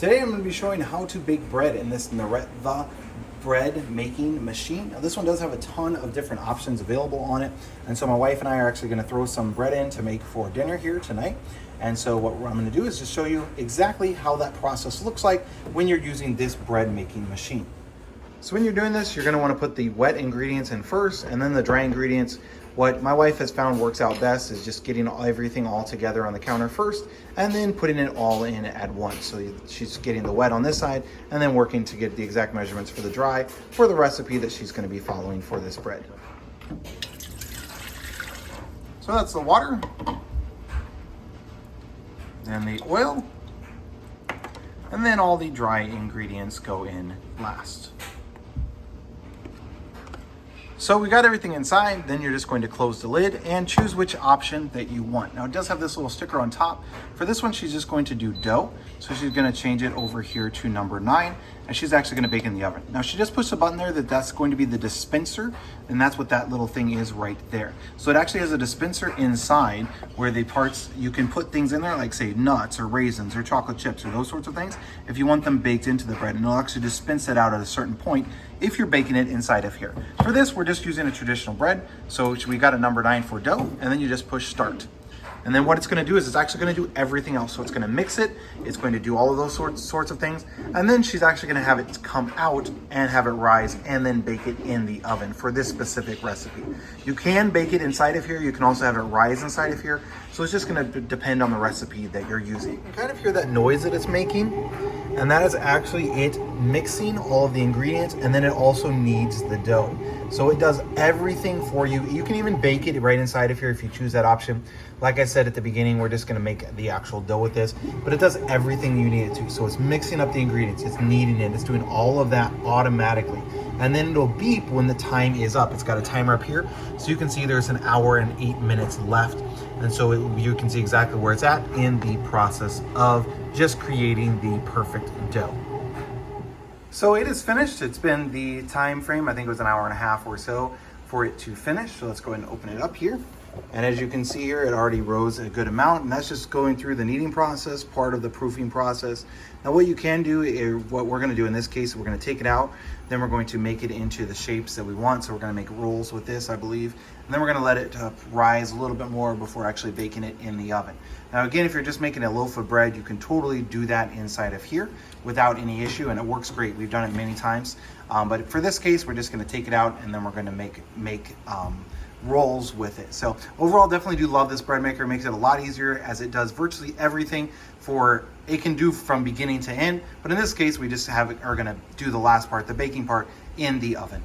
Today I'm going to be showing how to bake bread in this Neretva bread making machine. Now this one does have a ton of different options available on it, and so my wife and I are actually going to throw some bread in to make for dinner here tonight. And so what I'm going to do is just show you exactly how that process looks like when you're using this bread making machine. So when you're doing this, you're going to want to put the wet ingredients in first and then the dry ingredients. What my wife has found works out best is just getting everything all together on the counter first and then putting it all in at once. So she's getting the wet on this side and then working to get the exact measurements for the dry for the recipe that she's going to be following for this bread. So that's the water, then the oil, and then all the dry ingredients go in last. So we got everything inside, then you're just going to close the lid and choose which option that you want. Now it does have this little sticker on top. For this one, she's just going to do dough. So she's gonna change it over here to number 9, and she's actually gonna bake in the oven. Now she just pushed a button there that's going to be the dispenser, and that's what that little thing is right there. So it actually has a dispenser inside where the parts, you can put things in there like say nuts or raisins or chocolate chips or those sorts of things if you want them baked into the bread, and it'll actually dispense it out at a certain point if you're baking it inside of here. For this, we're just using a traditional bread. So we got a number 9 for dough, and then you just push start. And then what it's gonna do is it's actually gonna do everything else. So it's gonna mix it, it's going to do all of those sorts of things, and then she's actually gonna have it come out and have it rise and then bake it in the oven for this specific recipe. You can bake it inside of here, you can also have it rise inside of here. So it's just gonna depend on the recipe that you're using. You can kind of hear that noise that it's making, and that is actually it mixing all of the ingredients, and then it also kneads the dough. So it does everything for you. You can even bake it right inside of here if you choose that option. Like I said at the beginning, we're just gonna make the actual dough with this, but it does everything you need it to. So it's mixing up the ingredients, it's kneading it, it's doing all of that automatically. And then it'll beep when the time is up. It's got a timer up here, so you can see there's an hour and 8 minutes left. And so you can see exactly where it's at in the process of just creating the perfect dough. So it is finished. It's been the time frame, I think it was an hour and a half or so for it to finish. So let's go ahead and open it up here. And as you can see here, it already rose a good amount, and that's just going through the kneading process, part of the proofing process. Now what you can do, is what we're gonna do in this case, we're gonna take it out, then we're going to make it into the shapes that we want. So we're gonna make rolls with this, I believe. And then we're gonna let it rise a little bit more before actually baking it in the oven. Now again, if you're just making a loaf of bread, you can totally do that inside of here without any issue, and it works great. We've done it many times. But for this case, we're just gonna take it out, and then we're gonna make rolls with it. So overall, definitely do love this bread maker. It makes it a lot easier, as it does virtually everything it can do from beginning to end. But in this case, we just are gonna do the last part, the baking part, in the oven.